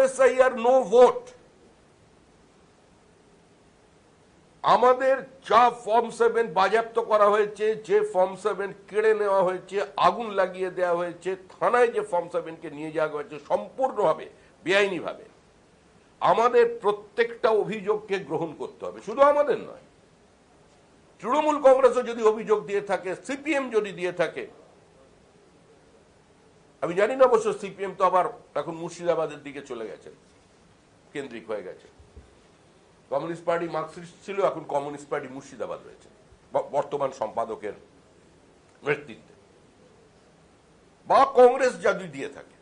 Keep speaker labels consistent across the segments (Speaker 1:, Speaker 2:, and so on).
Speaker 1: SIR no vote. আমাদের যা form 7 বাজেয়াপ্ত করা হয়েছে, যে ফর্ম 7 কেড়ে নেওয়া হয়েছে, আগুন লাগিয়ে দেওয়া হয়েছে, থানায় যে ফর্ম 7কে নিয়ে যাওয়া হয়েছে সম্পূর্ণভাবে বেআইনিভাবে, আমাদের প্রত্যেকটা অভিযোগকে গ্রহণ করতে হবে। শুধু আমাদের নয়, তৃণমূল কংগ্রেসও যদি অভিযোগ দিয়ে থাকে, সিপিএম যদি দিয়ে থাকে, আমি জানি না অবশ্য সিপিএম তো আবার এখন মুর্শিদাবাদের দিকে চলে গেছে, কেন্দ্রিক হয়ে গেছে। কমিউনিস্ট পার্টি মার্কসিস্ট ছিল, এখন কমিউনিস্ট পার্টি মুর্শিদাবাদ রয়েছে বর্তমান সম্পাদকের নেতৃত্বে। বা কংগ্রেস যদি দিয়ে থাকে,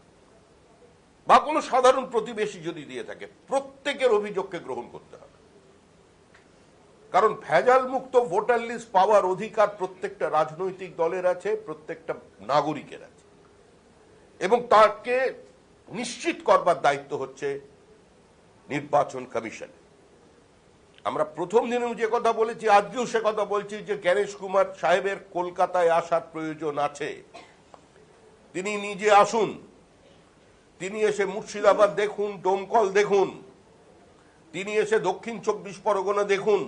Speaker 1: বা কোনো সাধারণ প্রতিবেশী যদি দিয়ে থাকে, প্রত্যেকের অভিযোগকে গ্রহণ করতে হবে। কারণ ভেজাল মুক্ত ভোটার লিস্ট পাওয়ার অধিকার প্রত্যেকটা রাজনৈতিক দলের আছে, প্রত্যেকটা নাগরিকের আছে, এবং তাকে নিশ্চিত করবার দায়িত্ব হচ্ছে নির্বাচন কমিশনের। আমরা প্রথম দিনে যে কথা বলেছি, আজকেও সে কথা বলছি যে জ্ঞানেশ কুমার সাহেবের কলকাতায় আসার প্রয়োজন আছে। তিনি নিজে আসুন, তিনি এসে মুর্শিদাবাদ দেখুন, ডোমকল দেখুন, তিনি এসে দক্ষিণ 24 পরগনা দেখুন,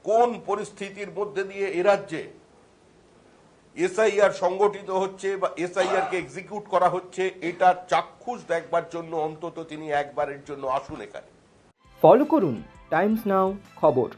Speaker 1: কোন পরিস্থিতির মধ্যে দিয়ে এ রাজ্যে এসআইআর সংগঠিত হচ্ছে বা এসআইআর কে এক্সিকিউট করা হচ্ছে, এটা চাক্ষুষ দেখবার জন্য অন্তত তিনি একবারের জন্য আসুন এখানে।
Speaker 2: ফলো করুন টাইমস নাও খবর।